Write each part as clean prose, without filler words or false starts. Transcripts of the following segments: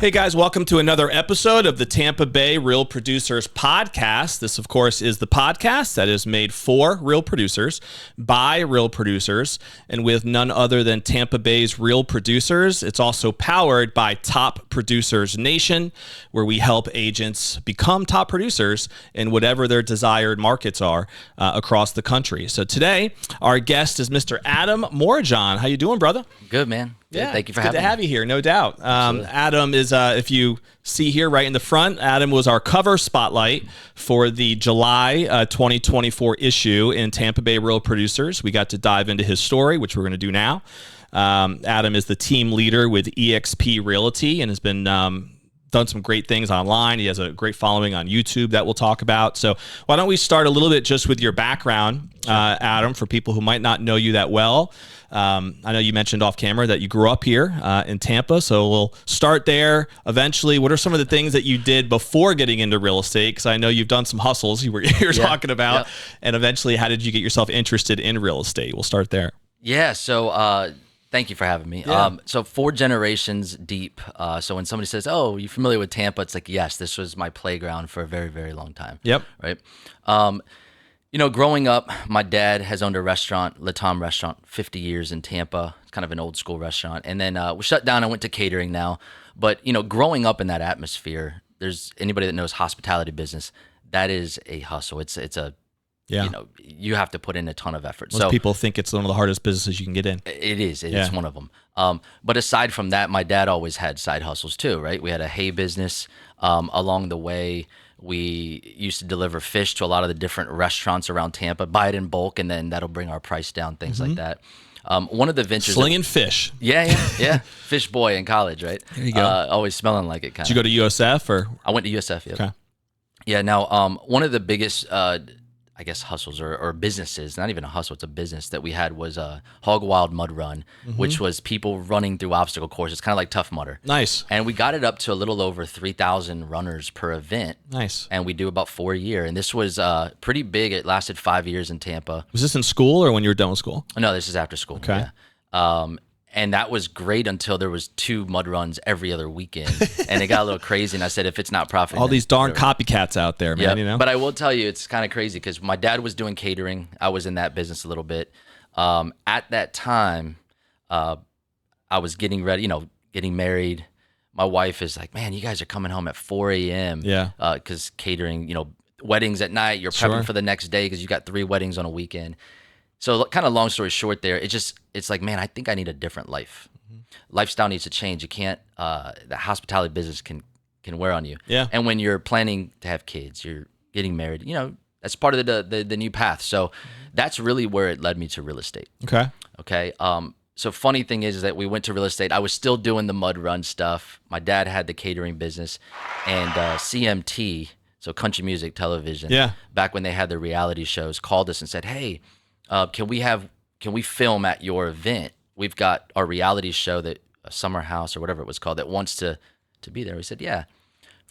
Hey guys, welcome to another episode of the Tampa Bay Real Producers Podcast. This, of course, is the podcast that is made for real producers, by real producers, and with none other than Tampa Bay's real producers. It's also powered by Top Producers Nation, where we help agents become top producers in whatever their desired markets are across the country. So today, our guest is Mr. Adam Morejon. How you doing, brother? Good, man. Yeah, thank you for having me. Good to have you here, no doubt. Adam is, if you see here right in the front, Adam was our cover spotlight for the July 2024 issue in Tampa Bay Real Producers. We got to dive into his story, which we're going to do now. Adam is the team leader with eXp Realty and has been done some great things online. He has a great following on YouTube that we'll talk about. So why don't we start a little bit just with your background, Adam, for people who might not know you that well. I know you mentioned off camera that you grew up here in Tampa, so we'll start there. Eventually, what are some of the things that you did before getting into real estate? Because I know you've done some hustles you were talking about, and eventually, how did you get yourself interested in real estate? We'll start there. Yeah, so thank you for having me. Yeah. So 4 generations deep. So when somebody says, "Oh, you familiar with Tampa?" It's like, yes, this was my playground for a very, very long time. Yep. Right. You know, growing up, my dad has owned a restaurant, Le Tom Restaurant, 50 years in Tampa. It's kind of an old school restaurant. And then we shut down. I went to catering now. But, you know, growing up in that atmosphere, there's anybody that knows hospitality business, that is a hustle. It's a, you know, you have to put in a ton of effort. Most people think it's one of the hardest businesses you can get in. It is. It's one of them. But aside from that, my dad always had side hustles too, right? We had a hay business along the way. We used to deliver fish to a lot of the different restaurants around Tampa, buy it in bulk, and then that'll bring our price down, things like that. One of the ventures... Slinging fish. Yeah. Fish boy in college, right? There you go. Always smelling like it, kind of. Did you go to USF? Or? I went to USF, yeah. Okay. Yeah, now, one of the biggest... I guess hustles or businesses, not even a hustle, it's a business that we had was a Hog Wild Mud Run, which was people running through obstacle courses, kind of like Tough Mudder. Nice. And we got it up to a little over 3,000 runners per event. Nice. And we do about 4 a year. And this was pretty big. It lasted 5 years in Tampa. Was this in school or when you were done with school? No, this is after school. Okay. Yeah. And that was great until there was 2 mud runs every other weekend. And it got a little crazy. And I said, if it's not profit, all these darn copycats out there, man. Yep. You know. But I will tell you, it's kind of crazy because my dad was doing catering. I was in that business a little bit. At that time, I was getting ready, you know, getting married. My wife is like, "Man, you guys are coming home at 4 a.m." Yeah. Because catering, you know, weddings at night. You're prepping for the next day because you got 3 weddings on a weekend. So kind of long story short there, it's like, man, I think I need a different life. Lifestyle needs to change. You can't, the hospitality business can wear on you. Yeah. And when you're planning to have kids, you're getting married, you know, that's part of the new path. So that's really where it led me to real estate. Okay. So funny thing is that we went to real estate. I was still doing the mud run stuff. My dad had the catering business and CMT, so country music television. Yeah. Back when they had their reality shows, called us and said, "Hey, can we film at your event? We've got our reality show, that Summer House or whatever it was called, that wants to be there." We said, "Yeah."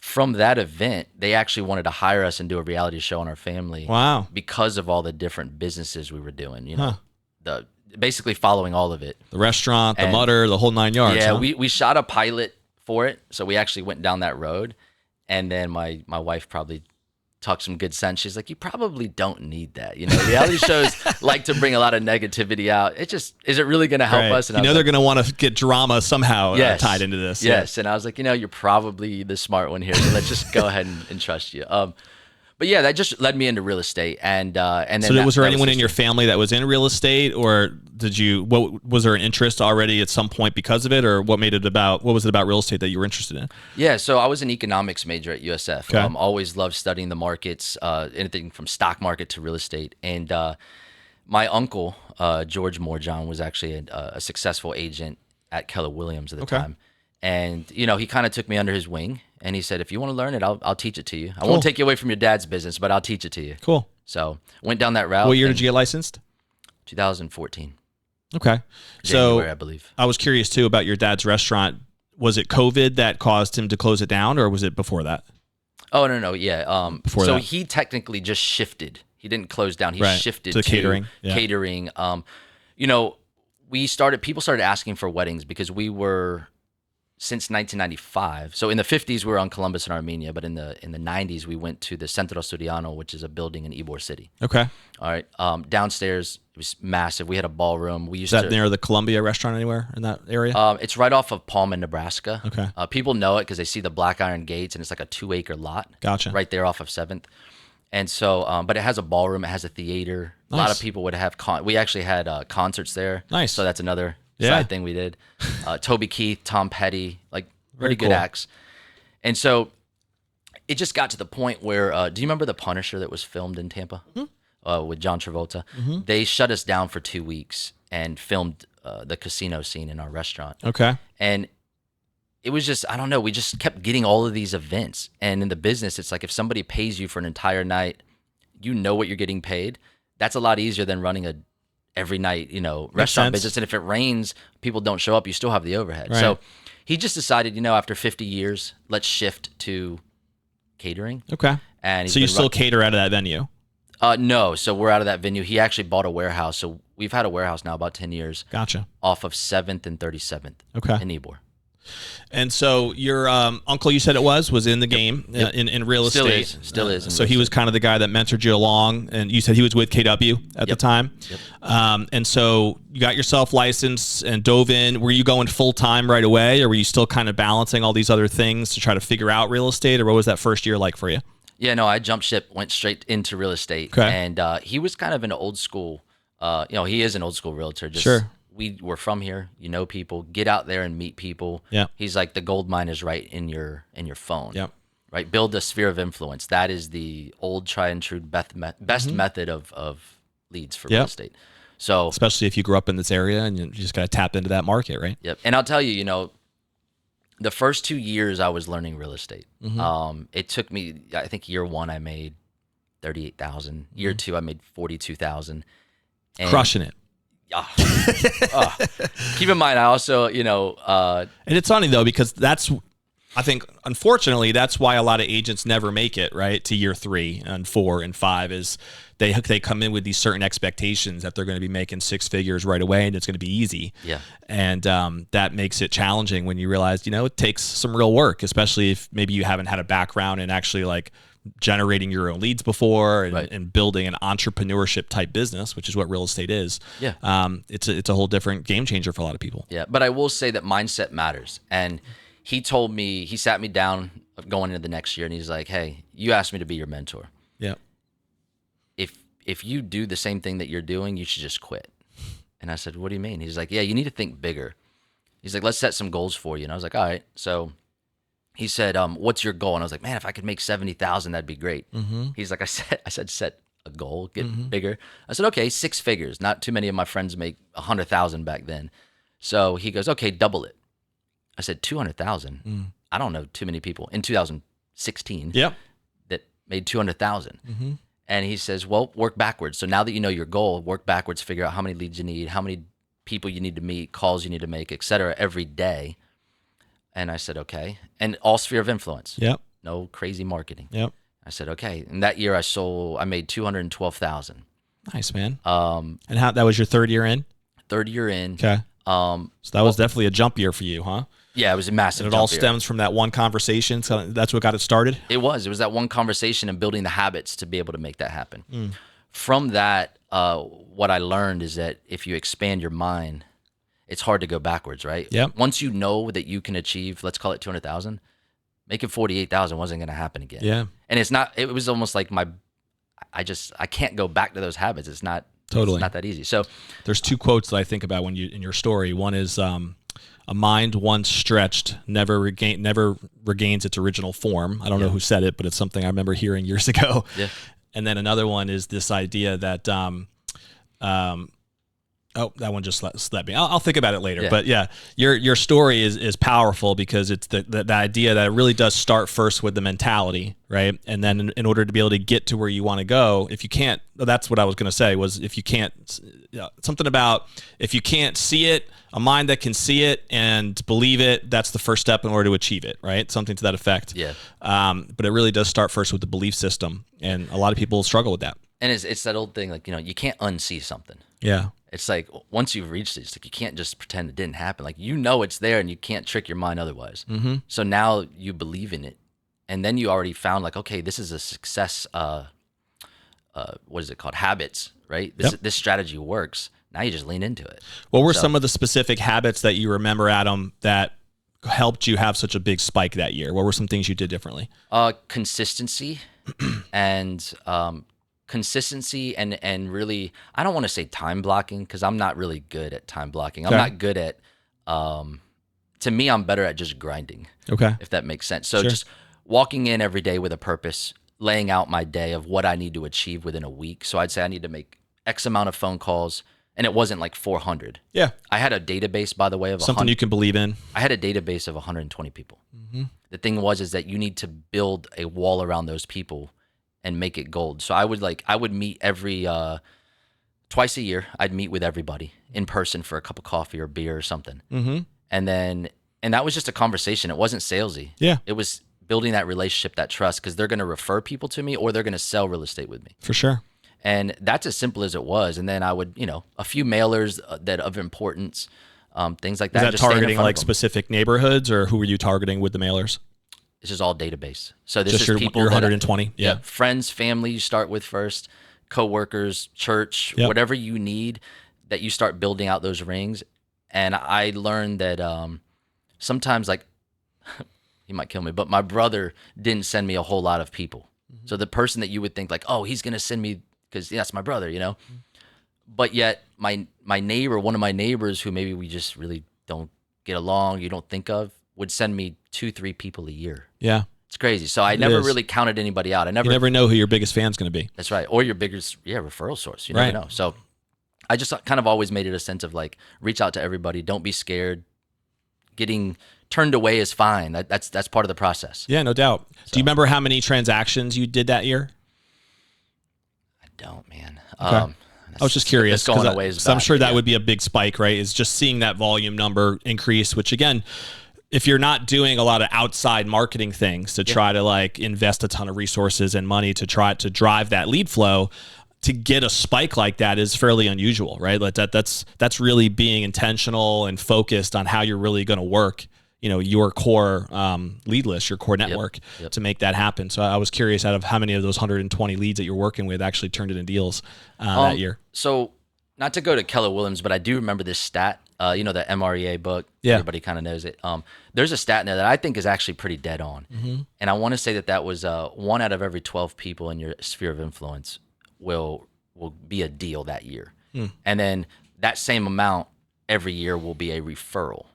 From that event, they actually wanted to hire us and do a reality show on our family. Wow. Because of all the different businesses we were doing, you know, basically following all of it. The restaurant, the mudder, the whole 9 yards. Yeah, we shot a pilot for it. So we actually went down that road. And then my wife probably talk some good sense. She's like, "You probably don't need that. You know, reality shows like to bring a lot of negativity out. Is it really going to help us?" And you know, they're going to want to get drama somehow tied into this. Yes. And I was like, you know, you're probably the smart one here. So let's just go ahead and trust you. But yeah, that just led me into real estate. And then so was there anyone in your family that was in real estate, or was there an interest already at some point because of it, or what was it about real estate that you were interested in? Yeah, so I was an economics major at USF. Okay. Always loved studying the markets, anything from stock market to real estate. And my uncle, George Morejon, was actually a successful agent at Keller Williams at the time. And, you know, he kind of took me under his wing. And he said, "If you want to learn it, I'll teach it to you. I won't take you away from your dad's business, but I'll teach it to you." Cool. So went down that route. What year did you get licensed? 2014. Okay. January, I believe. I was curious, too, about your dad's restaurant. Was it COVID that caused him to close it down, or was it before that? Oh, no. Yeah. Before that. He technically just shifted. He didn't close down. He shifted to to catering. Yeah. Catering. You know, people started asking for weddings because we were since 1995. So in the 50s we were on Columbus and Armenia, but in the 90s we went to the Centro Studiano, which is a building in Ybor City. Okay. All right. Downstairs it was massive. We had a ballroom. We used Is that near the Columbia restaurant anywhere in that area? It's right off of Palm in Nebraska. Okay. People know it because they see the black iron gates, and it's like a 2-acre lot. Gotcha. Right there off of 7th. And so, but it has a ballroom. It has a theater. Nice. A lot of people would have we actually had concerts there. Nice. So that's another side thing we did. Toby Keith, Tom Petty, like pretty good acts. And so it just got to the point where, do you remember The Punisher that was filmed in Tampa with John Travolta? Mm-hmm. They shut us down for 2 weeks and filmed the casino scene in our restaurant. Okay. And it was just, I don't know, we just kept getting all of these events. And in the business, it's like if somebody pays you for an entire night, you know what you're getting paid. That's a lot easier than running a every night, restaurant business. And if it rains, people don't show up, you still have the overhead. Right. So he just decided, after 50 years, let's shift to catering. Okay. And so you still cater out of that venue? No. So we're out of that venue. He actually bought a warehouse. So we've had a warehouse now about 10 years. Gotcha. Off of 7th and 37th. Okay. In Ybor. And so your uncle, you said was in the game in real estate. Still is. So he was kind of the guy that mentored you along, and you said he was with KW at the time. Yep. And so you got yourself licensed and dove in. Were you going full time right away, or were you still kind of balancing all these other things to try to figure out real estate, or what was that first year like for you? Yeah, no, I jumped ship, went straight into real estate. Okay. And he was kind of an old school, he is an old school realtor. Sure. We were from here, people, get out there and meet people. Yeah. He's like, the gold mine is right in your phone. Yeah. Right. Build a sphere of influence. That is the old tried and true best method of leads for real estate. So especially if you grew up in this area and you just got to tap into that market, right? Yep. And I'll tell you, the first 2 years I was learning real estate. It took me, I think year 1 I made 38,000. Year 2 I made 42,000. Crushing it. Keep in mind, I also, and it's funny though, because I think, unfortunately, that's why a lot of agents never make it right to year 3 and 4 and 5 is they come in with these certain expectations that they're going to be making 6 figures right away and it's going to be easy. Yeah. And that makes it challenging when you realize, it takes some real work, especially if maybe you haven't had a background in actually like generating your own leads before and building an entrepreneurship type business, which is what real estate is. Yeah. It's a whole different game changer for a lot of people. Yeah. But I will say that mindset matters. And he sat me down going into the next year and he's like, hey, you asked me to be your mentor. Yeah. If you do the same thing that you're doing, you should just quit. And I said, what do you mean? He's like, yeah, you need to think bigger. He's like, let's set some goals for you. And I was like, all right. So he said, what's your goal? And I was like, man, if I could make 70,000, that'd be great. Mm-hmm. He's like, I said, set a goal, get bigger. I said, okay, 6 figures. Not too many of my friends make 100,000 back then. So he goes, okay, double it. I said, 200,000. I don't know too many people in 2016 that made 200,000. Mm-hmm. And he says, well, work backwards. So now that you know your goal, work backwards, figure out how many leads you need, how many people you need to meet, calls you need to make, et cetera, every day. And I said, okay. And all sphere of influence. Yep. No crazy marketing. Yep. I said, okay. And that year I made 212,000. Nice, man. And that was your third year in? Third year in. Okay. So that was definitely a jump year for you, huh? Yeah, it was a massive and it all stems from that one conversation. So that's what got it started? It was that one conversation and building the habits to be able to make that happen. From that, what I learned is that if you expand your mind, it's hard to go backwards, right? Yep. Once you know that you can achieve, let's call it 200,000, making 48,000 wasn't going to happen again. Yeah. And it was almost like I can't go back to those habits. It's not that easy. So there's 2 quotes that I think about when in your story. One is, a mind once stretched never regains its original form. I don't know who said it, but it's something I remember hearing years ago. Yeah. And then another one is this idea that, that one just slept me. I'll think about it later. Yeah. But yeah, your story is powerful because it's the idea that it really does start first with the mentality, right? And then in order to be able to get to where you want to go, if you can't, that's what I was going to say was if you can't, something about if you can't see it, a mind that can see it and believe it, that's the first step in order to achieve it, right? Something to that effect. Yeah. But it really does start first with the belief system. And a lot of people struggle with that. And it's that old thing, like, you can't unsee something. Yeah. it's like once you've reached it, it's like you can't just pretend it didn't happen. Like, you know it's there and you can't trick your mind otherwise. So now you believe in it. And then you already found like, okay, this is a success, what is it called? Habits, right? This strategy works. Now you just lean into it. What were some of the specific habits that you remember, Adam, that helped you have such a big spike that year? What were some things you did differently? Consistency and really, I don't want to say time blocking, because I'm not really good at time blocking. I'm not good at, to me, I'm better at just grinding. Okay. If that makes sense. So just walking in every day with a purpose, laying out my day of what I need to achieve within a week. So I'd say I need to make X amount of phone calls, and it wasn't like 400. Yeah. I had a database, by the way, of something you can believe in. I had a database of 120 people. The thing is that you need to build a wall around those people and make it gold. So I would meet every twice a year. I'd meet with everybody in person for a cup of coffee or beer or something. And that was just a conversation. It wasn't salesy. Yeah. It was building that relationship, that trust, because they're going to refer people to me or they're going to sell real estate with me. For sure. And that's as simple as it was. And then I would, a few mailers that of importance, things like that. Is that targeting like specific neighborhoods, or who were you targeting with the mailers? This is all database. So this just is people your 120. Yeah. Friends, family, you start with first, coworkers, church, whatever you need, that you start building out those rings. And I learned that sometimes, like, he might kill me, but my brother didn't send me a whole lot of people. So the person that you would think like, oh, he's going to send me, because that's my brother, But yet my neighbor, one of my neighbors who maybe we just really don't get along, you don't think of, would send me 2-3 people a year. Yeah. It's crazy. So I never really counted anybody out. You never know who your biggest fan's going to be. That's right. Or your biggest, referral source. You never know. So I just kind of always made it a sense of like, reach out to everybody. Don't be scared. Getting turned away is fine. That's part of the process. Yeah, no doubt. So, do you remember how many transactions you did that year? I don't, man. Okay. I was just curious, because I'm sure that would be a big spike, right? Is just seeing that volume number increase, which again, if you're not doing a lot of outside marketing things to try to like invest a ton of resources and money to try to drive that lead flow, to get a spike like that is fairly unusual, right? Like that's really being intentional and focused on how you're really going to work, your core lead list, your core network to make that happen. So I was curious, out of how many of those 120 leads that you're working with actually turned into deals that year. So not to go to Keller Williams, but I do remember this stat, the MREA book. Everybody kind of knows it. There's a stat in there that I think is actually pretty dead on. And I want to say that was 1 out of every 12 people in your sphere of influence will be a deal that year. And then that same amount every year will be a referral,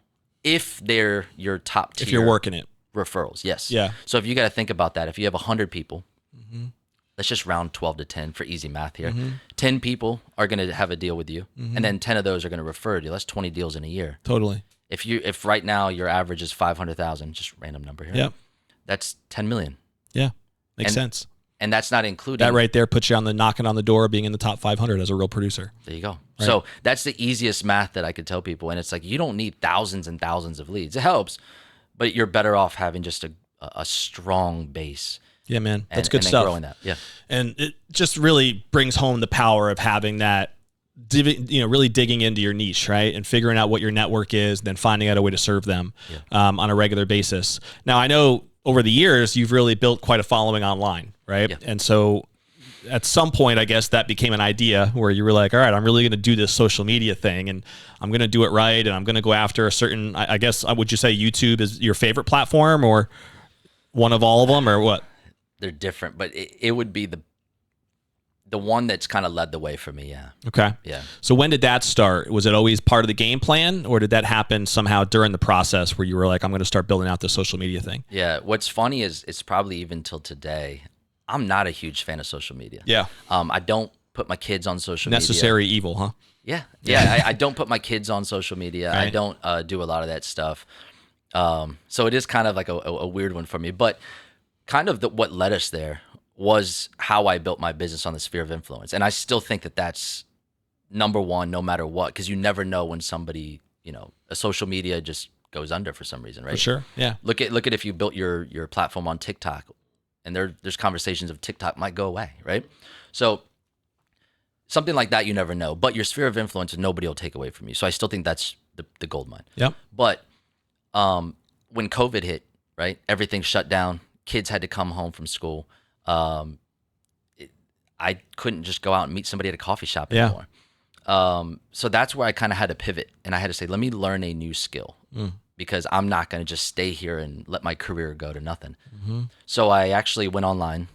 if they're your top tier. If you're working it. Referrals, yes. Yeah. So if you got to think about that, if you have 100 people, let's just round 12 to 10 for easy math here. 10 people are going to have a deal with you, and then 10 of those are going to refer to you. That's 20 deals in a year. Totally. If right now your average is 500,000, just random number here. Yep. That's 10 million. Yeah. Makes sense. And that's not including that right there puts you on the knocking on the door of being in the top 500 as a real producer. There you go. Right. So that's the easiest math that I could tell people. And it's like, you don't need thousands and thousands of leads. It helps, but you're better off having just a strong base. Yeah, man. That's good stuff. Growing that. Yeah. And it just really brings home the power of having that, really digging into your niche, right? And figuring out what your network is, then finding out a way to serve them on a regular basis. Now, I know over the years, you've really built quite a following online, right? Yeah. And so at some point, I guess that became an idea where you were like, all right, I'm really going to do this social media thing, and I'm going to do it right, and I'm going to go after a certain, I guess, would you say YouTube is your favorite platform, or one of all of them, or what? They're different, but it would be the one that's kind of led the way for me, yeah. Okay. Yeah. So when did that start? Was it always part of the game plan, or did that happen somehow during the process where you were like, I'm going to start building out this social media thing? Yeah. What's funny is it's probably even till today, I'm not a huge fan of social media. Yeah. I don't put my kids on social media. Necessary evil, huh? Yeah. Yeah. I don't put my kids on social media. Right. I don't do a lot of that stuff. So it is kind of like a weird one for me, but kind of what led us there was how I built my business on the sphere of influence. And I still think that that's number one, no matter what, because you never know when somebody, a social media just goes under for some reason, right? For sure, yeah. Look at if you built your platform on TikTok, and there's conversations of TikTok might go away, right? So something like that, you never know. But your sphere of influence, nobody will take away from you. So I still think that's the gold mine. Yep. But when COVID hit, right, everything shut down. Kids had to come home from school. I couldn't just go out and meet somebody at a coffee shop anymore. So that's where I kind of had to pivot, and I had to say, let me learn a new skill because I'm not going to just stay here and let my career go to nothing. So I actually went online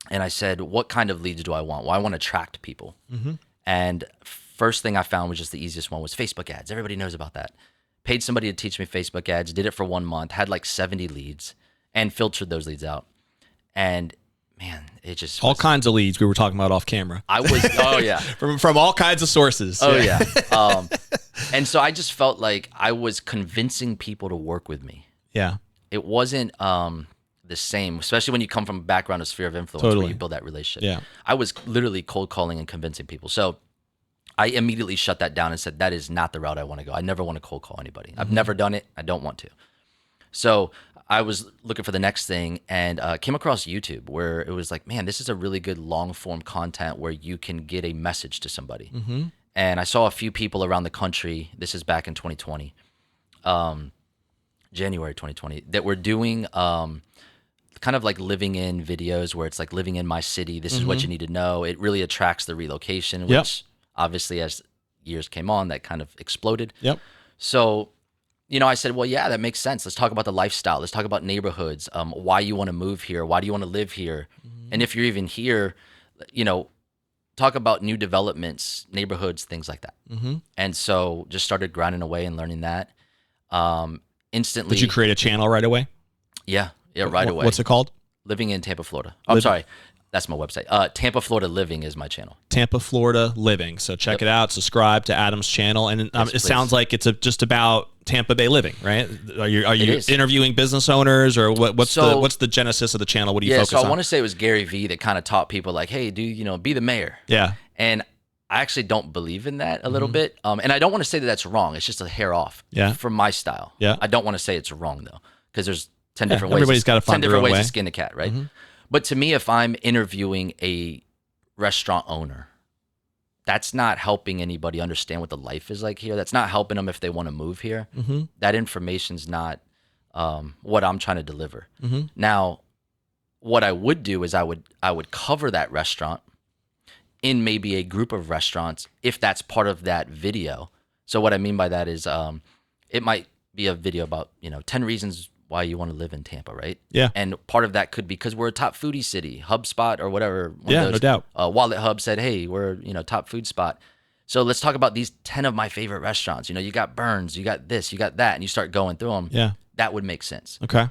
and I said, what kind of leads do I want? Well, I want to attract people. And first thing I found was just the easiest one was Facebook ads. Everybody knows about that. Paid somebody to teach me Facebook ads, did it for 1 month, had like 70 leads and filtered those leads out. And man, it just all kinds of leads we were talking about off camera. I was, oh yeah. from all kinds of sources. Oh yeah. And so I just felt like I was convincing people to work with me. Yeah. It wasn't the same, especially when you come from a background of sphere of influence where you build that relationship. Yeah. I was literally cold calling and convincing people. So I immediately shut that down and said, that is not the route I want to go. I never want to cold call anybody. I've never done it. I don't want to. So I was looking for the next thing and came across YouTube where it was like, man, this is a really good long form content where you can get a message to somebody. And I saw a few people around the country, this is back in 2020, January 2020, that were doing kind of like living in videos where it's like living in my city. This is what you need to know. It really attracts the relocation, which obviously as years came on, that kind of exploded. So, you know, I said, well, yeah, that makes sense. Let's talk about the lifestyle. Let's talk about neighborhoods, why you want to move here. Why do you want to live here? And if you're even here, you know, talk about new developments, neighborhoods, things like that. And so just started grinding away and learning that. Instantly. Did you create a channel right away? Yeah, right away. What's it called? Living in Tampa, Florida. I'm sorry. That's my website. Tampa, Florida Living is my channel. Tampa, Florida Living. So check it out. Subscribe to Adam's channel. And it sounds like it's just about Tampa Bay living, right? Are you interviewing business owners or what's the genesis of the channel? What do you focus on? So I want to say it was Gary Vee that kind of taught people like, hey, be the mayor. Yeah. And I actually don't believe in that a little bit. And I don't want to say that that's wrong. It's just a hair off from my style. Yeah. I don't want to say it's wrong though, because there's 10 different ways. Everybody's got to find 10 different ways way to skin a cat, right? But to me, if I'm interviewing a restaurant owner, that's not helping anybody understand what the life is like here. That's not helping them if they want to move here. That information's not what I'm trying to deliver. Now, what I would do is I would cover that restaurant in maybe a group of restaurants if that's part of that video. So what I mean by that is it might be a video about 10 reasons why you want to live in Tampa, right? Yeah. And part of that could be because we're a top foodie city, HubSpot or whatever. No doubt. Wallet Hub said, hey, we're top food spot. So let's talk about these 10 of my favorite restaurants. You got Burns, you got this, you got that, and you start going through them. Yeah. That would make sense. Okay.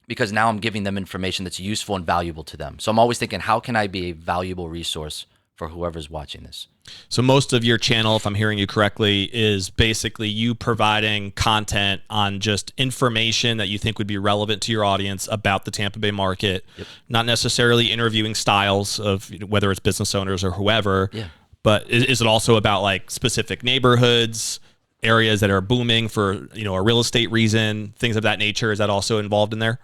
Because now I'm giving them information that's useful and valuable to them. So I'm always thinking, how can I be a valuable resource for whoever's watching this? So most of your channel, if I'm hearing you correctly, is basically you providing content on just information that you think would be relevant to your audience about the Tampa Bay market, not necessarily interviewing styles of whether it's business owners or whoever, but is it also about like specific neighborhoods, areas that are booming for, a real estate reason, things of that nature? Is that also involved in there?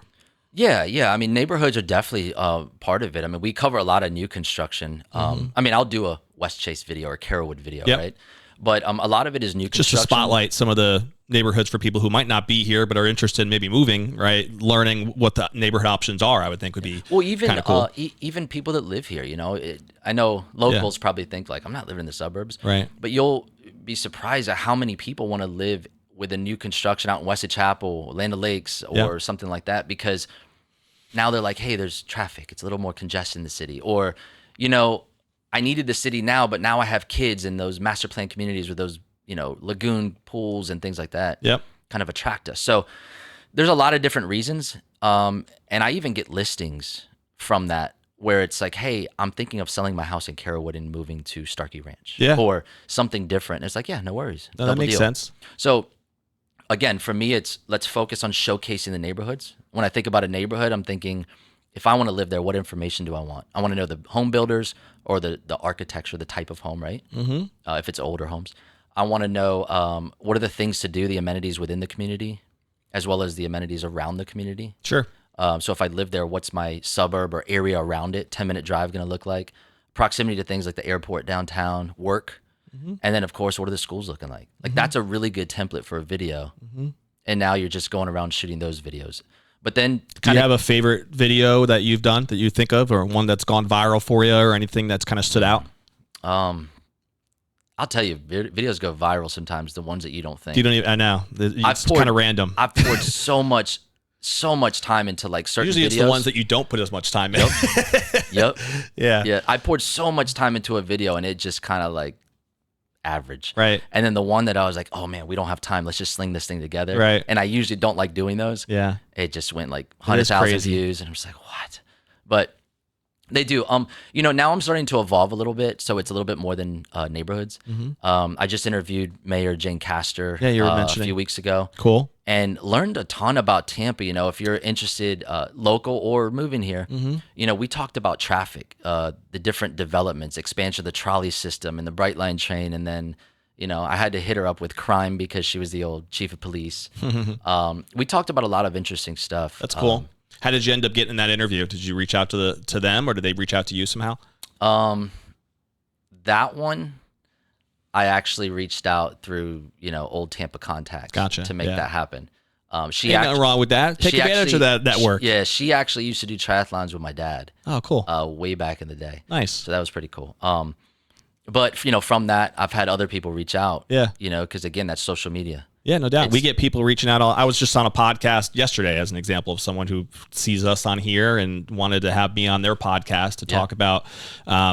Yeah. I mean, neighborhoods are definitely part of it. I mean, we cover a lot of new construction. I mean, I'll do a West Chase video or a Carrollwood video, right? But a lot of it is new construction. Just to spotlight some of the neighborhoods for people who might not be here but are interested in maybe moving, right? Learning what the neighborhood options are, I would think would be even cool. Even people that live here, I know locals probably think like, I'm not living in the suburbs, right? But you'll be surprised at how many people want to live with a new construction out in West Chapel, Land O'Lakes, or something like that, because now they're like, hey, there's traffic. It's a little more congested in the city. Or, I needed the city now, but now I have kids in those master plan communities with those, lagoon pools and things like that. Kind of attract us. So there's a lot of different reasons. And I even get listings from that where it's like, hey, I'm thinking of selling my house in Carrollwood and moving to Starkey Ranch. Or something different. And it's like, yeah, no worries. No, that makes sense. So again, for me, it's let's focus on showcasing the neighborhoods. When I think about a neighborhood, I'm thinking, if I want to live there, what information do I want? I want to know the home builders or the architecture, the type of home, right? If it's older homes. I want to know what are the things to do, the amenities within the community, as well as the amenities around the community. Sure. So if I live there, what's my suburb or area around it, 10-minute drive going to look like? proximity to things like the airport, downtown, work, and then of course, what are the schools looking like? Like that's a really good template for a video. And now you're just going around shooting those videos. But then, do you have a favorite video that you've done that you think of, or one that's gone viral for you, or anything that's kind of stood out? I'll tell you, videos go viral sometimes. The ones that you don't think. You don't even. I know. It's kind of random. I've poured so much time into like certain Usually videos. it's the ones that you don't put as much time in. Yep. Yeah. I poured so much time into a video, and it just kind of like average. Right. And then the one that I was like, oh man, we don't have time. Let's just sling this thing together. Right. And I usually don't like doing those. Yeah. It just went like 100,000 views, and I'm just like, what? But they do. Now I'm starting to evolve a little bit, so it's a little bit more than neighborhoods. I just interviewed Mayor Jane Castor you were mentioning a few weeks ago. Cool. And learned a ton about Tampa. If you're interested, local or moving here, we talked about traffic, the different developments, expansion of the trolley system and the Bright Line train. And then, I had to hit her up with crime because she was the old chief of police. We talked about a lot of interesting stuff. That's cool. How did you end up getting in that interview? Did you reach out to them, or did they reach out to you somehow? That one, I actually reached out through, old Tampa contacts to make that happen. Ain't nothing wrong with that. Take advantage of that network. Yeah, she actually used to do triathlons with my dad. Oh, cool. Way back in the day. Nice. So that was pretty cool. But from that, I've had other people reach out. Yeah. Because again, that's social media. Yeah, no doubt. We get people reaching out. I was just on a podcast yesterday as an example of someone who sees us on here and wanted to have me on their podcast to talk about,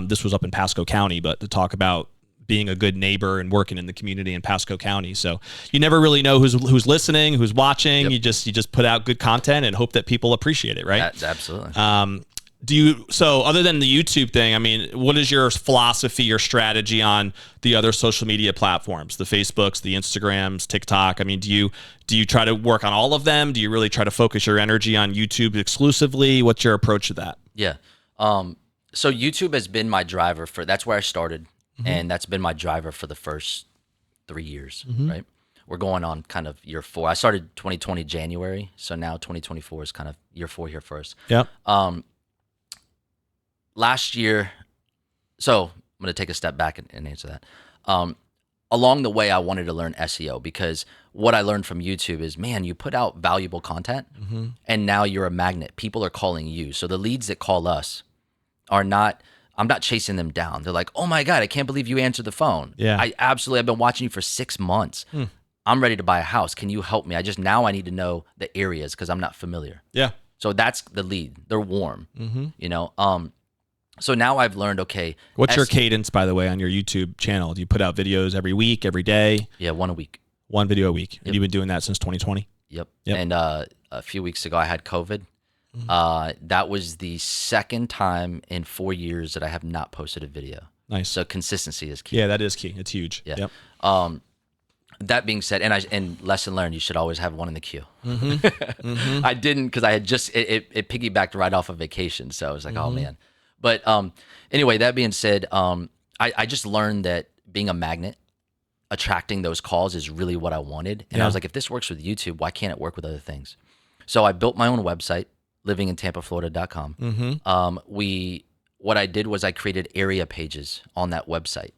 this was up in Pasco County, but to talk about being a good neighbor and working in the community in Pasco County. So you never really know who's listening, who's watching. Yep. You just put out good content and hope that people appreciate it, right? Absolutely. So other than the YouTube thing, I mean, what is your philosophy or strategy on the other social media platforms, the Facebooks, the Instagrams, TikTok? I mean, do you try to work on all of them? Do you really try to focus your energy on YouTube exclusively? What's your approach to that? Yeah. So YouTube has been my driver that's where I started. And that's been my driver for the first 3 years, right? We're going on kind of year 4. I started 2020 January, so now 2024 is kind of year 4 here first. Yeah. Last year, so I'm going to take a step back and answer that. Along the way, I wanted to learn SEO because what I learned from YouTube is, man, you put out valuable content, and now you're a magnet. People are calling you. So the leads that call us are not... I'm not chasing them down. They're like, oh my God, I can't believe you answered the phone. Yeah. I've been watching you for 6 months. I'm ready to buy a house. Can you help me? I need to know the areas because I'm not familiar. Yeah. So that's the lead. They're warm, So now I've learned, okay. What's your cadence, by the way, on your YouTube channel? Do you put out videos every week, every day? Yeah, one a week. One video a week. Yep. And you've been doing that since 2020? Yep. And a few weeks ago, I had COVID. That was the second time in 4 years that I have not posted a video. Nice. So consistency is key. Yeah, that is key. It's huge. Yeah. Yep. That being said, and lesson learned, you should always have one in the queue. I didn't because I had just it piggybacked right off of vacation, so I was like, oh man. But anyway, that being said, I just learned that being a magnet, attracting those calls is really what I wanted, and I was like, if this works with YouTube, why can't it work with other things? So I built my own website. livingintampaflorida.com. What I did was I created area pages on that website.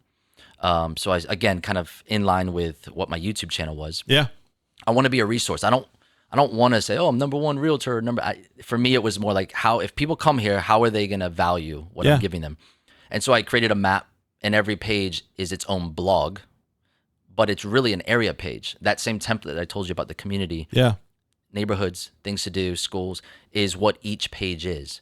So I, again, kind of in line with what my YouTube channel was. Yeah. I want to be a resource. I don't want to say, oh, I'm number one realtor. For me, it was more like if people come here, how are they going to value what I'm giving them? And so I created a map, and every page is its own blog, but it's really an area page. That same template I told you about the community. Yeah. Neighborhoods, things to do, schools, is what each page is.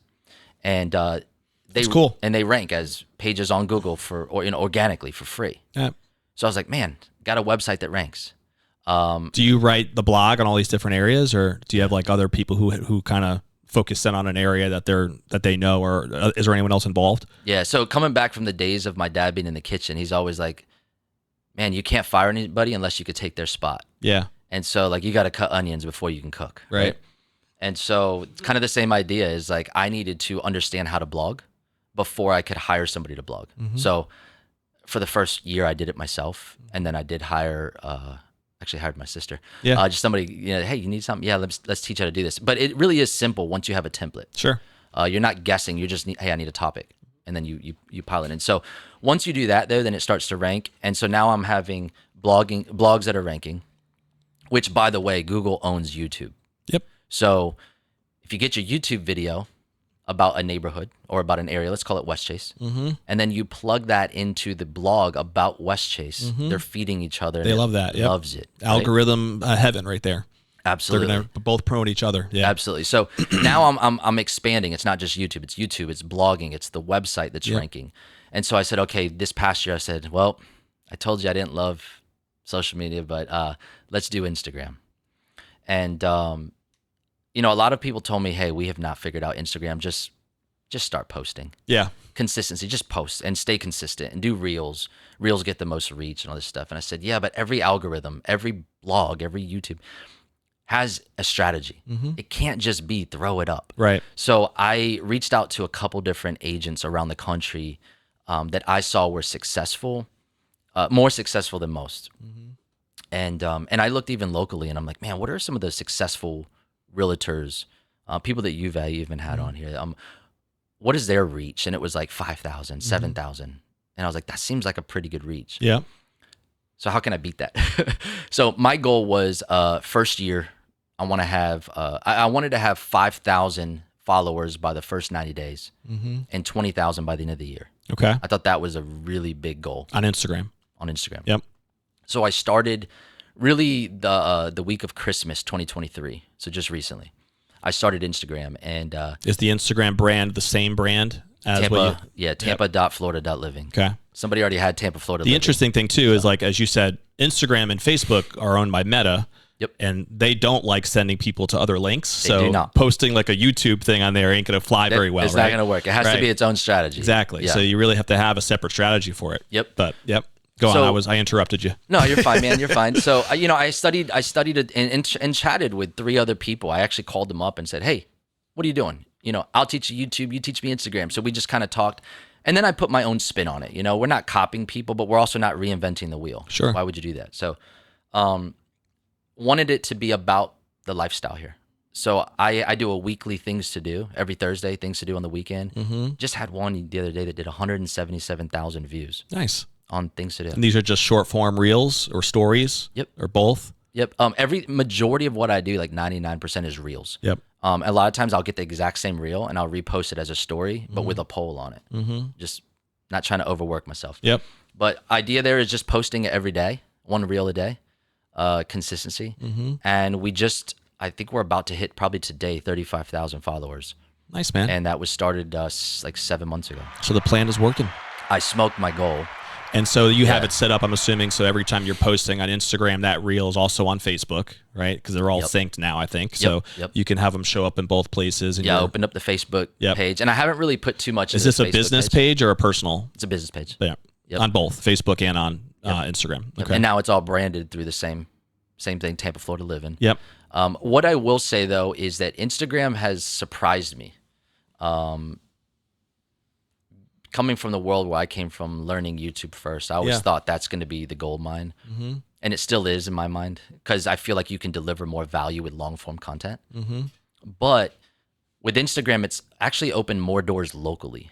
And that's cool. And they rank as pages on Google organically for free. Yeah. So I was like, man, got a website that ranks. Do you write the blog on all these different areas, or do you have like other people who kind of focus in on an area that they know, or is there anyone else involved? Yeah. So coming back from the days of my dad being in the kitchen, he's always like, man, you can't fire anybody unless you could take their spot. Yeah. And so like you got to cut onions before you can cook. Right. And so it's kind of the same idea is like I needed to understand how to blog before I could hire somebody to blog. So for the first year I did it myself, and then I did hire actually hired my sister. Yeah. Just somebody, hey, you need something? Yeah, let's teach you how to do this. But it really is simple once you have a template. Sure. You're not guessing, you just need, hey, I need a topic. and then you pile it in. So once you do that, though, then it starts to rank. And so now I'm having blogs that are ranking, which, by the way, Google owns YouTube. Yep. So if you get your YouTube video about a neighborhood or about an area, let's call it West Chase, and then you plug that into the blog about West Chase, they're feeding each other. They love that. Yep. Loves it. Right? Algorithm heaven right there. Absolutely. They're going to both promote each other. Yeah. Absolutely. So now I'm expanding. It's not just YouTube. It's YouTube. It's blogging. It's the website that's ranking. And so I said, okay, this past year I said, well, I told you I didn't love social media, but let's do Instagram. And you know, a lot of people told me, hey, we have not figured out Instagram. Just start posting. Yeah. Consistency. Just post and stay consistent and do reels. Reels get the most reach and all this stuff. And I said, yeah, but every algorithm, every blog, every YouTube has a strategy. It can't just be throw it up. Right. So I reached out to a couple different agents around the country that I saw were successful, more successful than most. And I looked even locally, and I'm like, man, what are some of the successful realtors, people that you've even had on here? What is their reach? And it was like 5,000, 7,000. And I was like, that seems like a pretty good reach. Yeah. So how can I beat that? So my goal was first year, I want to have, I wanted to have 5,000 followers by the first 90 days and 20,000 by the end of the year. Okay. I thought that was a really big goal. On Instagram. On Instagram. Yep. So I started really the week of Christmas 2023. So just recently, I started Instagram. And is the Instagram brand the same brand as Tampa? Tampa.florida.living. Okay. Somebody already had Tampa, Florida. The interesting thing too is, like, as you said, Instagram and Facebook are owned by Meta. Yep. And they don't like sending people to other links. They so do not. Posting like a YouTube thing on there ain't going to fly very well. It's not going to work. It has to be its own strategy. Exactly. Yeah. So you really have to have a separate strategy for it. Yep. But go on. I interrupted you. No, you're fine, man. You're fine. So you know, I studied it and chatted with 3 other people. I actually called them up and said, hey, what are you doing? You know, I'll teach you YouTube. You teach me Instagram. So we just kind of talked. And then I put my own spin on it. You know, we're not copying people, but we're also not reinventing the wheel. Sure. Why would you do that? So wanted it to be about the lifestyle here. So I do a weekly things to do every Thursday, things to do on the weekend. Just had one the other day that did 177,000 views. Nice. On things to do. And these are just short form reels or stories? Yep. Or both? Yep. Every majority of what I do, like 99%, is reels. Yep. A lot of times I'll get the exact same reel and I'll repost it as a story, but with a poll on it. Just not trying to overwork myself. Yep. But idea there is just posting it every day, 1 reel a day, consistency. And I think we're about to hit probably today 35,000 followers. Nice, man. And that was started like 7 months ago. So the plan is working. I smoked my goal. And so you have it set up, I'm assuming, so every time you're posting on Instagram, that reel is also on Facebook, right? Because they're all synced now, I think. So you can have them show up in both places. And I opened up the Facebook page, and I haven't really put too much. Is this a business page or a personal? It's a business page. Yeah, on both Facebook and on Instagram. Okay. And now it's all branded through the same thing, Tampa, Florida Living. Yep. What I will say though is that Instagram has surprised me. Coming from the world where I came from, learning YouTube first, I always thought that's going to be the gold mine. And it still is in my mind, because I feel like you can deliver more value with long form content. But with Instagram, it's actually opened more doors locally.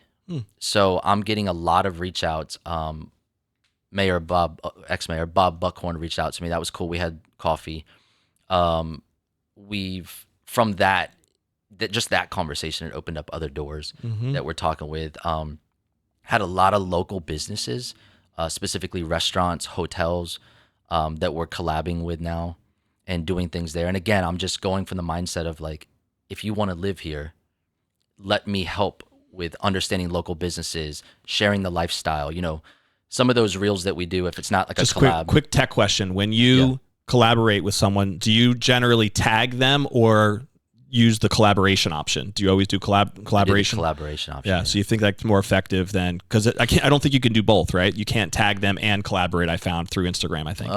So I'm getting a lot of reach outs. Ex-Mayor Bob Buckhorn reached out to me. That was cool. We had coffee. From that just that conversation, it opened up other doors that we're talking with. Had a lot of local businesses, specifically restaurants, hotels, that we're collabing with now and doing things there. And again, I'm just going from the mindset of like, if you want to live here, let me help with understanding local businesses, sharing the lifestyle. You know, some of those reels that we do, if it's not like just a collab. Quick tech question. When you collaborate with someone, do you generally tag them or use the collaboration option? Do you always do collaboration? Collaboration option. Yeah. So you think that's more effective than, because I don't think you can do both, right? You can't tag them and collaborate. I found through Instagram, I think.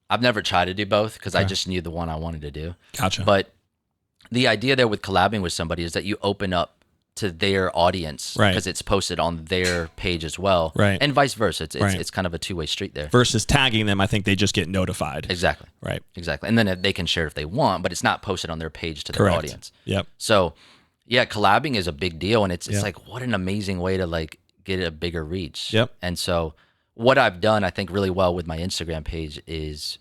I've never tried to do both because I just knew the one I wanted to do. Gotcha. But the idea there with collabing with somebody is that you open up to their audience, right? Because it's posted on their page as well, right? And vice versa. It's kind of a two-way street there. Versus tagging them, I think they just get notified. Exactly. Right. Exactly. And then they can share if they want, but it's not posted on their page to their audience. Yep. So Yeah, collabing is a big deal, and it's Yeah. like, what an amazing way to like get a bigger reach. Yep. And so what I've done, I think, really well with my Instagram page is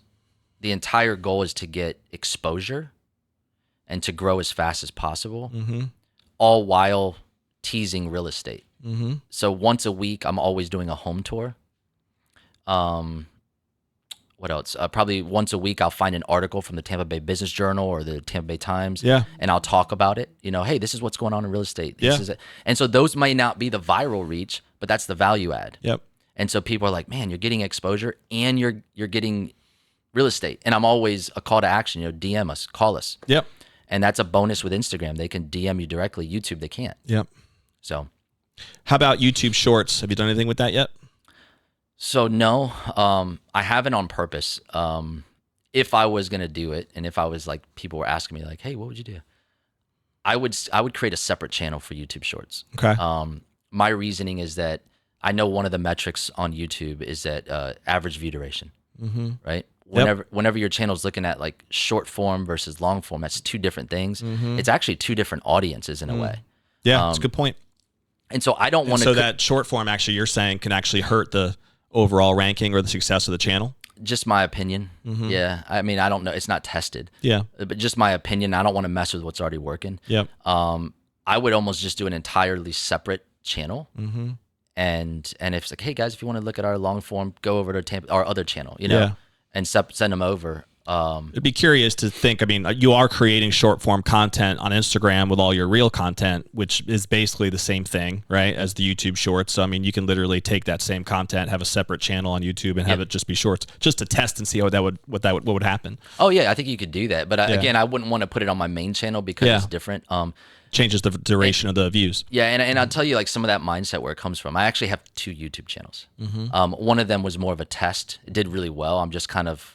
the entire goal is to get exposure and to grow as fast as possible, all while teasing real estate. So once a week, I'm always doing a home tour. What else? Probably once a week, I'll find an article from the Tampa Bay Business Journal or the Tampa Bay Times, and I'll talk about it. You know, hey, this is what's going on in real estate. This is it. And so those may not be the viral reach, but that's the value add. Yep. And so people are like, man, you're getting exposure and you're getting real estate. And I'm always a call to action. You know, DM us, call us. Yep. And that's a bonus with Instagram. They can DM you directly. YouTube, they can't. Yep. So, how about YouTube Shorts? Have you done anything with that yet? So no, I haven't on purpose. If I was gonna do it, and if I was like, people were asking me like, "Hey, what would you do?" I would create a separate channel for YouTube Shorts. Okay. My reasoning is that I know one of the metrics on YouTube is that average view duration. Right. Whenever your channel is looking at like short form versus long form, that's two different things. It's actually two different audiences in a way. Yeah, that's a good point. And so I don't want to. So that short form, actually, you're saying can actually hurt the overall ranking or the success of the channel? Just my opinion. Yeah. I mean, I don't know. It's not tested. Yeah. But just my opinion. I don't want to mess with what's already working. Yep. I would almost just do an entirely separate channel. And if it's like, hey guys, if you want to look at our long form, go over to our other channel, you know, and send them over. I'd be curious to think, I mean, you are creating short form content on Instagram with all your real content, which is basically the same thing, right, as the YouTube shorts. So, I mean, you can literally take that same content, have a separate channel on YouTube and have it just be shorts, just to test and see how what would happen. Oh yeah, I think you could do that. But again, I wouldn't want to put it on my main channel because it's different. Changes the duration of the views. Yeah, and I'll tell you like some of that mindset where it comes from. I actually have 2 YouTube channels. One of them was more of a test. It did really well. I'm just kind of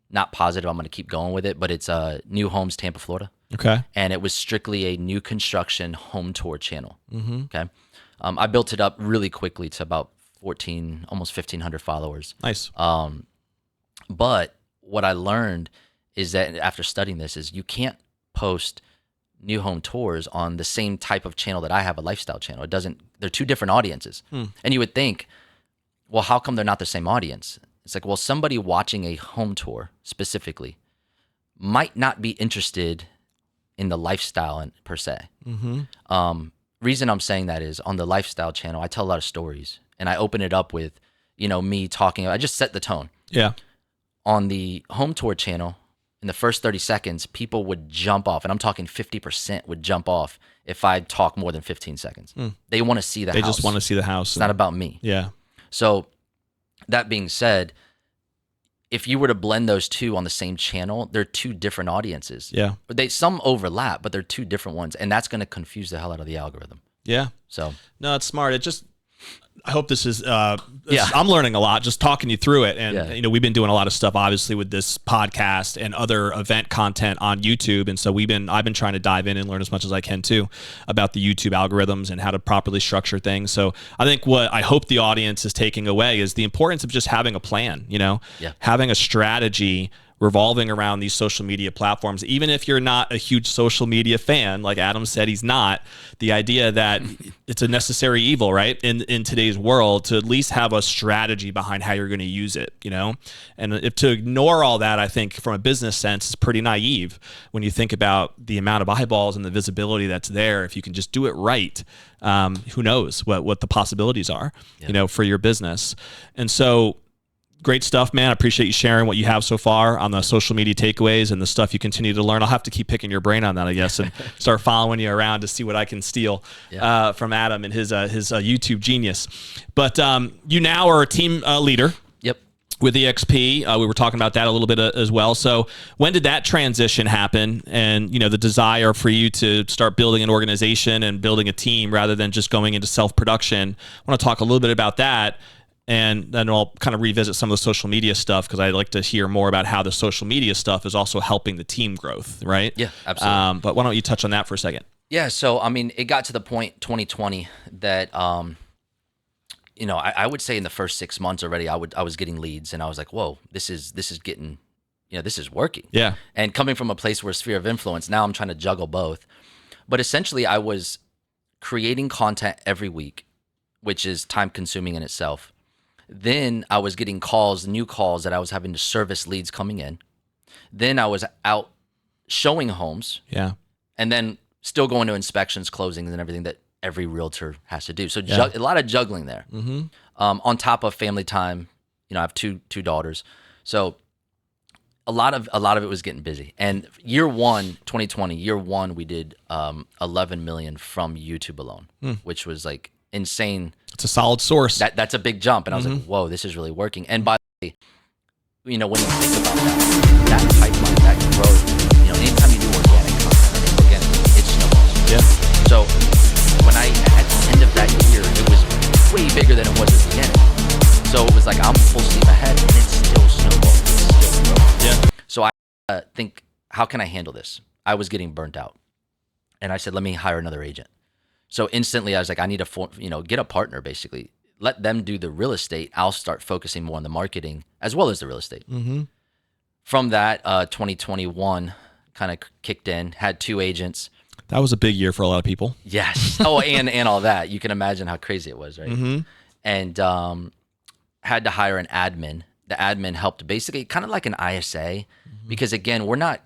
not positive I'm going to keep going with it, but it's New Homes Tampa, Florida. Okay. And it was strictly a new construction home tour channel. Okay. I built it up really quickly to about 14, almost 1,500 followers. Nice. But what I learned is that after studying this is you can't post new home tours on the same type of channel that I have, a lifestyle channel. It doesn't, they're two different audiences. And you would think, well, how come they're not the same audience? It's like, well, somebody watching a home tour specifically might not be interested in the lifestyle per se. Reason I'm saying that is on the lifestyle channel, I tell a lot of stories and I open it up with, you know, me talking. I just set the tone. Yeah. On the home tour channel, in the first 30 seconds, people would jump off, and I'm talking 50% would jump off if I talk more than 15 seconds. They want to see the house. They just want to see the house. It's not about me. Yeah. So that being said, if you were to blend those two on the same channel, they're two different audiences. Yeah. But some overlap, but they're two different ones, and that's going to confuse the hell out of the algorithm. Yeah. So no, it's smart. It just, I hope this is, I'm learning a lot just talking you through it. And, you know, we've been doing a lot of stuff, obviously, with this podcast and other event content on YouTube. And so I've been trying to dive in and learn as much as I can too about the YouTube algorithms and how to properly structure things. So I think what I hope the audience is taking away is the importance of just having a plan, you know, having a strategy revolving around these social media platforms. Even if you're not a huge social media fan, like Adam said he's not, the idea that it's a necessary evil, right, in today's world, to at least have a strategy behind how you're going to use it, you know? And if to ignore all that, I think from a business sense, is pretty naive when you think about the amount of eyeballs and the visibility that's there. If you can just do it right, who knows what the possibilities are, you know, for your business. And so, great stuff, man. I appreciate you sharing what you have so far on the social media takeaways and the stuff you continue to learn. I'll have to keep picking your brain on that, I guess, and start following you around to see what I can steal from Adam and his YouTube genius. But you now are a team leader. Yep. With EXP. We were talking about that a little bit as well. So when did that transition happen? And, you know, the desire for you to start building an organization and building a team rather than just going into self-production. I want to talk a little bit about that. And then I'll kind of revisit some of the social media stuff because I'd like to hear more about how the social media stuff is also helping the team growth, right? Yeah, absolutely. But why don't you touch on that for a second? Yeah, so, I mean, it got to the point, 2020, that, you know, I would say in the first 6 months already, I was getting leads, and I was like, whoa, this is getting, you know, this is working. Yeah. And coming from a place where sphere of influence, now I'm trying to juggle both. But essentially, I was creating content every week, which is time consuming in itself. Then I was getting new calls that I was having to service leads coming in. Then I was out showing homes. Yeah. And then still going to inspections, closings, and everything that every realtor has to do. So a lot of juggling there. On top of family time, I have two daughters. So a lot of it was getting busy. And year one, 2020, we did 11 million from YouTube alone, which was like insane. It's a solid source. That's a big jump. And I was like, whoa, this is really working. And by the way, when you think about that pipeline, that growth, anytime you do organic content, it snowballs. Yeah. So when I, at the end of that year, it was way bigger than it was at the beginning. So it was like, I'm full steam ahead, and it's still snowballing. It's still growing. Yeah. So I think, how can I handle this? I was getting burnt out. And I said, let me hire another agent. So instantly I was like, I need to, get a partner, basically. Let them do the real estate. I'll start focusing more on the marketing as well as the real estate. From that, 2021 kind of kicked in, had 2 agents. That was a big year for a lot of people. Yes. Oh, and all that. You can imagine how crazy it was, right? And had to hire an admin. The admin helped basically kind of like an ISA, because again, we're not,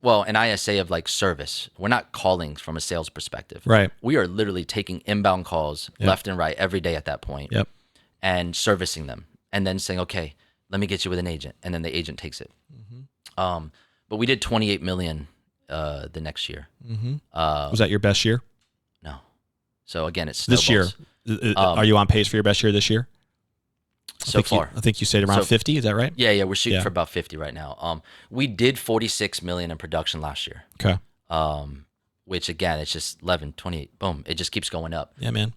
an ISA of like service. We're not calling from a sales perspective. Right. We are literally taking inbound calls left and right every day at that point, and servicing them, and then saying, okay, let me get you with an agent. And then the agent takes it. But we did 28 million the next year. Was that your best year? No. So again, it's this year. Are you on pace for your best year this year? So far, I think you said around 50. Is that right? Yeah, we're shooting for about 50 right now. We did 46 million in production last year. Okay. Which again, it's just 11, 28, boom. It just keeps going up. Yeah, man.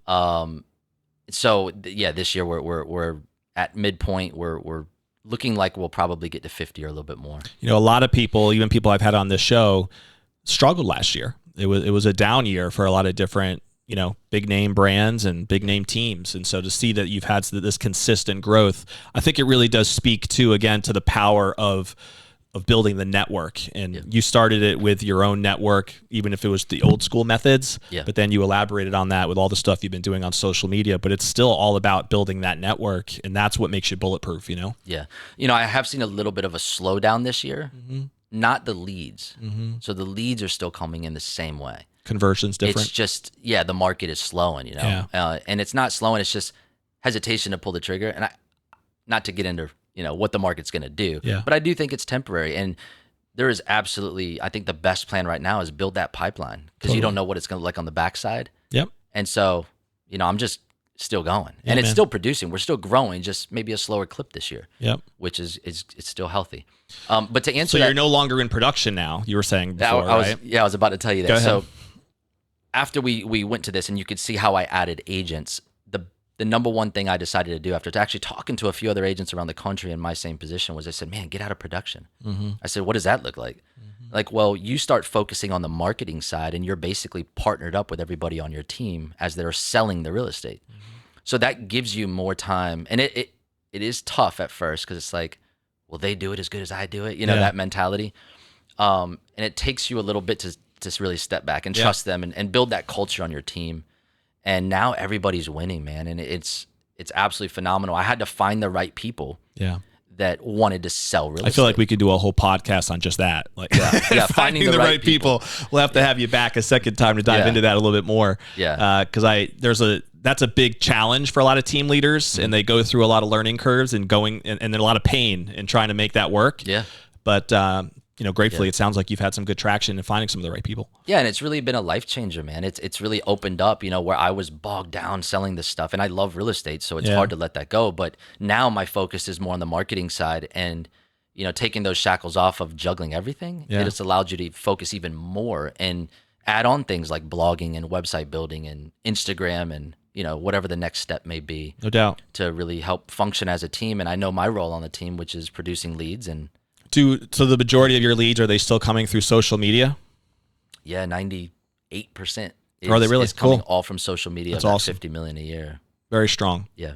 So this year we're at midpoint. We're looking like we'll probably get to 50 or a little bit more. A lot of people, even people I've had on this show, struggled last year. It was a down year for a lot of different, big name brands and big name teams. And so to see that you've had this consistent growth, I think it really does speak to the power of building the network. And you started it with your own network, even if it was the old school methods, but then you elaborated on that with all the stuff you've been doing on social media. But it's still all about building that network, and that's what makes you bulletproof, Yeah. I have seen a little bit of a slowdown this year, not the leads. So the leads are still coming in the same way. Conversion's different. It's just, the market is slowing, and it's not slowing. It's just hesitation to pull the trigger. And not to get into, what the market's going to do, but I do think it's temporary. And there is absolutely, I think the best plan right now is build that pipeline, because you don't know what it's going to look like on the backside. Yep. And so, I'm just still going, and it's still producing. We're still growing, just maybe a slower clip this year. Yep. Which is it's still healthy. But to answer so you're no longer in production now, you were saying before, right? I was about to tell you that. Go ahead. So after we went to this, and you could see how I added agents, the number one thing I decided to do after actually talking to a few other agents around the country in my same position was I said, man, get out of production. I said, what does that look like? Like, well, you start focusing on the marketing side, and you're basically partnered up with everybody on your team as they're selling the real estate. So that gives you more time. And it is tough at first, because it's like, well, they do it as good as I do it, that mentality. And it takes you a little bit to really step back and trust them and build that culture on your team. And now everybody's winning, man. And it's absolutely phenomenal. I had to find the right people that wanted to sell real estate. I feel like we could do a whole podcast on just that. Like finding the right people. We'll have to have you back a second time to dive into that a little bit more. Yeah. Because that's a big challenge for a lot of team leaders, and they go through a lot of learning curves and then a lot of pain in trying to make that work. Yeah. But gratefully, it sounds like you've had some good traction in finding some of the right people. Yeah, and it's really been a life changer, man. It's really opened up, where I was bogged down selling this stuff, and I love real estate, so it's hard to let that go. But now my focus is more on the marketing side, and taking those shackles off of juggling everything. It just allowed you to focus even more and add on things like blogging and website building and Instagram and whatever the next step may be. No doubt. To really help function as a team. And I know my role on the team, which is producing leads. And so the majority of your leads, are they still coming through social media? Yeah, 98%. Are they really? It's coming all from social media. That's awesome. 50 million a year. Very strong. Yeah.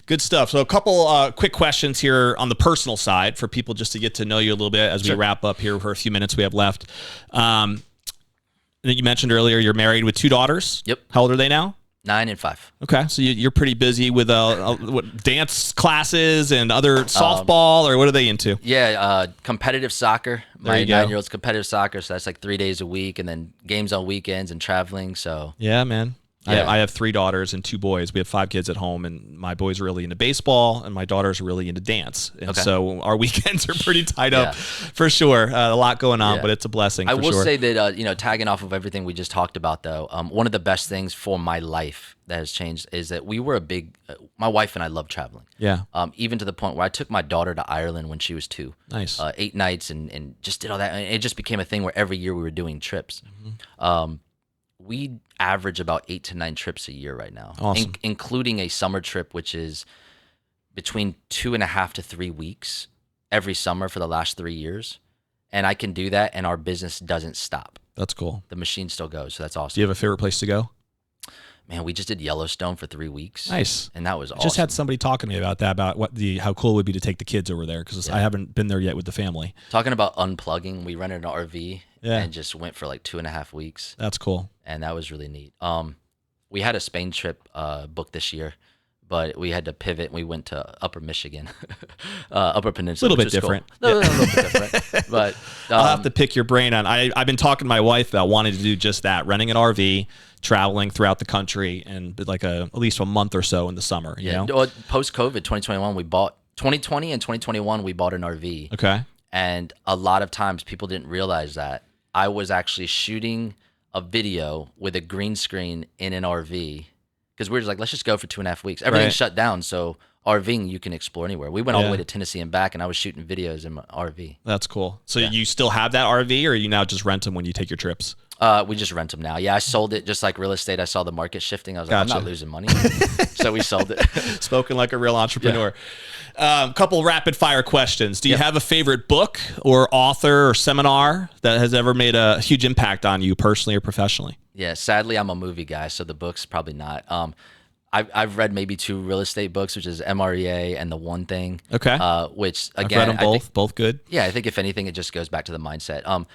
Good stuff. So a couple quick questions here on the personal side for people just to get to know you a little bit as we wrap up here for a few minutes we have left. you mentioned earlier you're married with 2 daughters. Yep. How old are they now? 9 and 5. Okay, so you're pretty busy with what, dance classes and other softball, or what are they into? Yeah, competitive soccer. There you My go. 9-year-old's competitive soccer, so that's like 3 days a week, and then games on weekends and traveling. So Yeah, man. Yeah. I have 3 daughters and 2 boys. We have 5 kids at home, and my boys are really into baseball, and my daughters are really into dance. And so our weekends are pretty tied up for sure. A lot going on, but it's a blessing. I for will sure. say that tagging off of everything we just talked about, though, one of the best things for my life that has changed is that we were my wife and I love traveling. Yeah. Even to the point where I took my daughter to Ireland when she was 2. Nice. 8 nights and just did all that. And it just became a thing where every year we were doing trips. We average about 8 to 9 trips a year right now, Awesome. including a summer trip, which is between 2.5 to 3 weeks every summer for the last 3 years. And I can do that, and our business doesn't stop. That's cool. The machine still goes, so that's awesome. Do you have a favorite place to go? Man, we just did Yellowstone for 3 weeks. Nice. And that was awesome. Just had somebody talking to me about that, about how cool it would be to take the kids over there, because I haven't been there yet with the family. Talking about unplugging, we rented an RV Yeah. and just went for like 2.5 weeks. That's cool. And that was really neat. We had a Spain trip booked this year, but we had to pivot. We went to Upper Michigan, Upper Peninsula. A little bit which was different. Cool. A little bit different. But I'll have to pick your brain on. I've been talking to my wife about wanting to do just that, renting an RV, traveling throughout the country, and like at least a month or so in the summer. You know? Post COVID 2021, 2020 and 2021 we bought an RV. Okay. And a lot of times people didn't realize that I was actually shooting a video with a green screen in an RV, because we were just like, let's just go for 2.5 weeks. Everything's shut down, so RVing, you can explore anywhere. We went all the way to Tennessee and back, and I was shooting videos in my RV. That's cool. So you still have that RV, or you now just rent them when you take your trips? We just rent them now. Yeah, I sold it just like real estate. I saw the market shifting. I was like, Gotcha. I'm not losing money. So we sold it. Spoken like a real entrepreneur. Couple rapid fire questions. Do you have a favorite book or author or seminar that has ever made a huge impact on you personally or professionally? Yeah, sadly, I'm a movie guy, so the book's probably not. I've read maybe 2 real estate books, which is MREA and The One Thing. Okay. Which, I've again, read them both. Both good. Yeah, I think if anything, it just goes back to the mindset.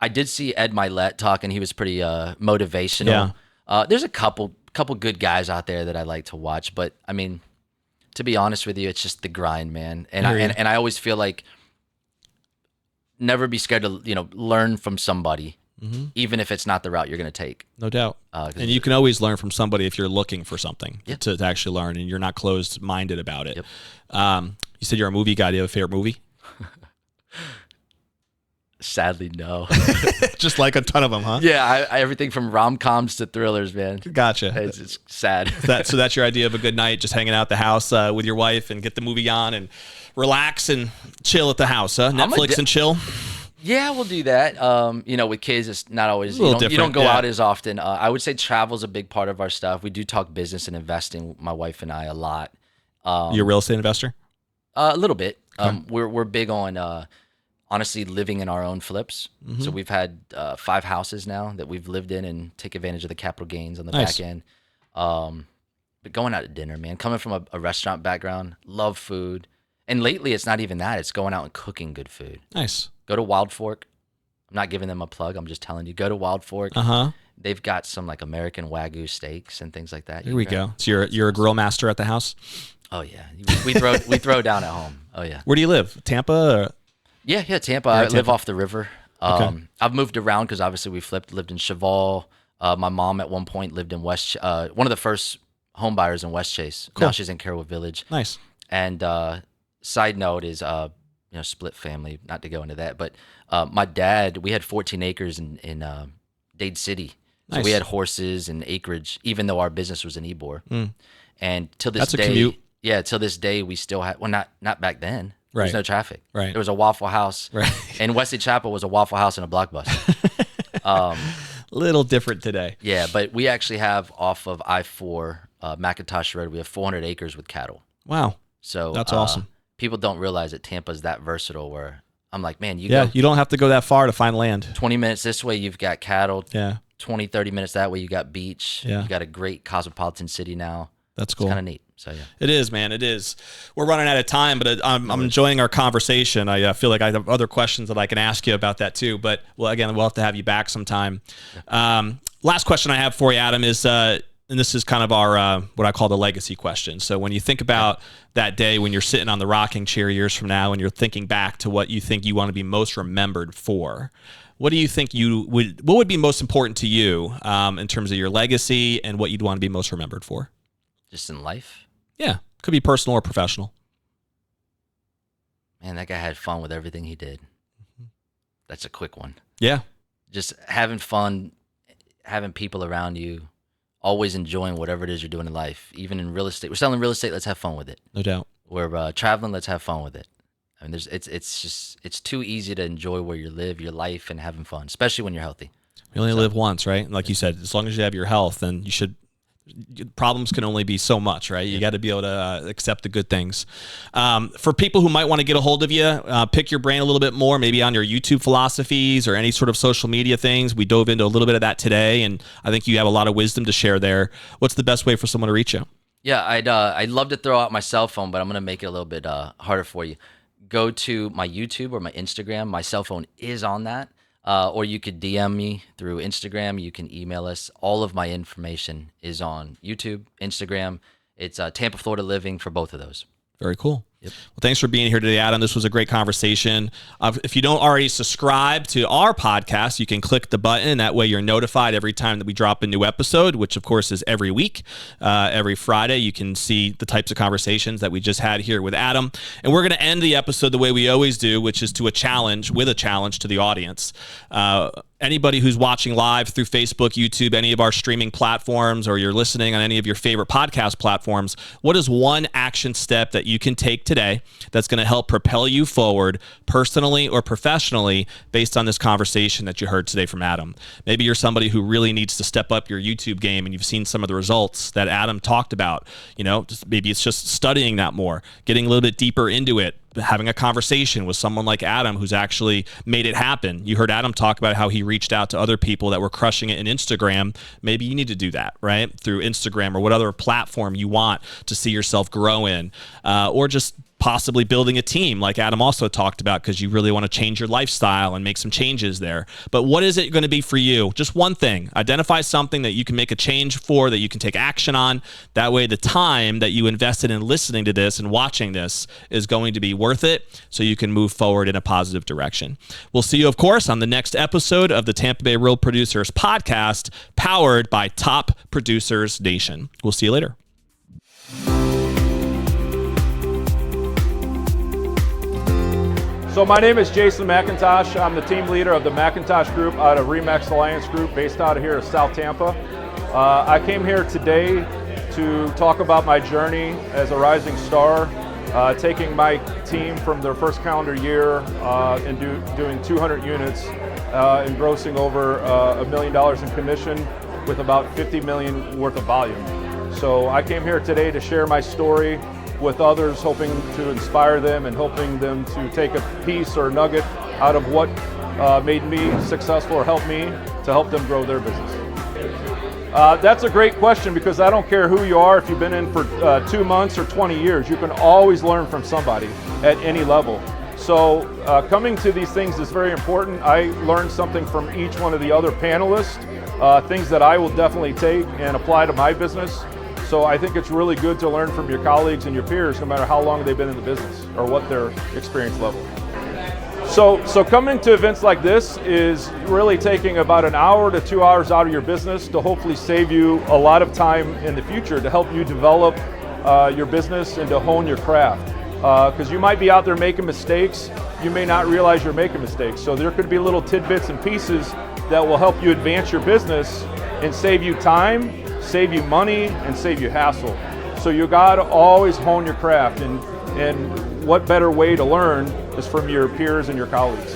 I did see Ed Milet talk, and he was pretty motivational. Yeah. There's a couple good guys out there that I like to watch, but I mean, to be honest with you, it's just the grind, man. And I always feel like never be scared to learn from somebody, even if it's not the route you're going to take. No doubt. And you can always learn from somebody if you're looking for something to actually learn, and you're not closed-minded about it. Yep. You said you're a movie guy. Do you have a favorite movie? Sadly, no. Just like a ton of them, huh? Yeah, everything from rom-coms to thrillers, man. Gotcha. It's sad. So that's your idea of a good night, just hanging out at the house with your wife and get the movie on and relax and chill at the house, huh? Netflix and chill? Yeah, we'll do that. With kids, it's not always, you don't go out as often. I would say travel's a big part of our stuff. We do talk business and investing, my wife and I, a lot. You're a real estate investor? A little bit. Okay. We're big on honestly living in our own flips. So we've had 5 houses now that we've lived in and take advantage of the capital gains on the back end. But going out to dinner, man, coming from a restaurant background, love food. And lately it's not even that, it's going out and cooking good food. Nice. Go to Wild Fork. I'm not giving them a plug, I'm just telling you, go to Wild Fork. They've got some like American Wagyu steaks and things like that. Here we go. So you're a grill master at the house? Oh yeah. We throw down at home. Oh yeah. Where do you live? Tampa? Or? Yeah, Tampa. I live off the river. I've moved around because obviously we lived in Cheval. My mom at one point lived in one of the first home buyers in West Chase. Cool. Now she's in Carrollwood Village. Nice. And side note is, split family, not to go into that, but my dad, we had 14 acres in Dade City. So Nice. we had horses and acreage, even though our business was in Ybor. And till this That's a day, commute. Yeah, till this day, we still have, well, not back then. Right. There's no traffic. Right. There was a Waffle House. Right. And Wesley Chapel was a Waffle House and a Blockbuster. Little different today. Yeah, but we actually have off of I-4, McIntosh Road, we have 400 acres with cattle. Wow. So that's awesome. People don't realize that Tampa's that versatile where I'm like, man, you don't have to go that far to find land. 20 minutes this way, you've got cattle. Yeah. 20, 30 minutes that way, you got beach. Yeah. You got a great cosmopolitan city now. That's cool. It's kind of neat. So yeah, it is, man. It is. We're running out of time, but I'm enjoying our conversation. I feel like I have other questions that I can ask you about that too. But well, again, we'll have to have you back sometime. Last question I have for you, Adam, is and this is kind of our what I call the legacy question. So when you think about that day when you're sitting on the rocking chair years from now and you're thinking back to what you think you want to be most remembered for, what do you think what would be most important to you in terms of your legacy and what you'd want to be most remembered for? Just in life? Yeah, could be personal or professional. Man, that guy had fun with everything he did. That's a quick one. Yeah. Just having fun, having people around you, always enjoying whatever it is you're doing in life. Even in real estate. We're selling real estate, let's have fun with it. No doubt. We're traveling, let's have fun with it. I mean, it's too easy to enjoy where you live, your life, and having fun, especially when you're healthy. You only live once, right? Like you said, as long as you have your health, then you should. Problems can only be so much, right? You got to be able to accept the good things. For people who might want to get a hold of you, pick your brain a little bit more, maybe on your YouTube philosophies or any sort of social media things. We dove into a little bit of that today, and I think you have a lot of wisdom to share there. What's the best way for someone to reach you? Yeah, I'd love to throw out my cell phone, but I'm going to make it a little bit harder for you. Go to my YouTube or my Instagram. My cell phone is on that. Or you could DM me through Instagram. You can email us. All of my information is on YouTube, Instagram. It's Tampa, Florida Living for both of those. Very cool. Yep. Well, thanks for being here today, Adam. This was a great conversation. If you don't already subscribe to our podcast, you can click the button. That way you're notified every time that we drop a new episode, which of course is every week. Every Friday, you can see the types of conversations that we just had here with Adam. And we're going to end the episode the way we always do, which is with a challenge to the audience. Anybody who's watching live through Facebook, YouTube, any of our streaming platforms, or you're listening on any of your favorite podcast platforms, what is one action step that you can take today that's going to help propel you forward personally or professionally based on this conversation that you heard today from Adam? Maybe you're somebody who really needs to step up your YouTube game and you've seen some of the results that Adam talked about. Maybe it's just studying that more, getting a little bit deeper into it, having a conversation with someone like Adam who's actually made it happen. You heard Adam talk about how he reached out to other people that were crushing it in Instagram. Maybe you need to do that, right? Through Instagram or what other platform you want to see yourself grow in, or just possibly building a team like Adam also talked about because you really want to change your lifestyle and make some changes there. But what is it going to be for you? Just one thing. Identify something that you can make a change for, that you can take action on. That way the time that you invested in listening to this and watching this is going to be worth it so you can move forward in a positive direction. We'll see you, of course, on the next episode of the Tampa Bay Real Producers Podcast, powered by Top Producers Nation. We'll see you later. So my name is Jason McIntosh. I'm the team leader of the McIntosh Group out of Remax Alliance Group based out of here in South Tampa. I came here today to talk about my journey as a rising star, taking my team from their first calendar year and doing 200 units and grossing over $1 million in commission with about $50 million worth of volume. So I came here today to share my story with others, hoping to inspire them and hoping them to take a piece or nugget out of what made me successful or helped me to help them grow their business. That's a great question because I don't care who you are, if you've been in for 2 months or 20 years, you can always learn from somebody at any level. So coming to these things is very important. I learned something from each one of the other panelists, things that I will definitely take and apply to my business. So I think it's really good to learn from your colleagues and your peers, no matter how long they've been in the business or what their experience level. So coming to events like this is really taking about an hour to 2 hours out of your business to hopefully save you a lot of time in the future to help you develop your business and to hone your craft. Because you might be out there making mistakes, you may not realize you're making mistakes. So there could be little tidbits and pieces that will help you advance your business and save you time, save you money, and save you hassle. So you got to always hone your craft, and what better way to learn is from your peers and your colleagues.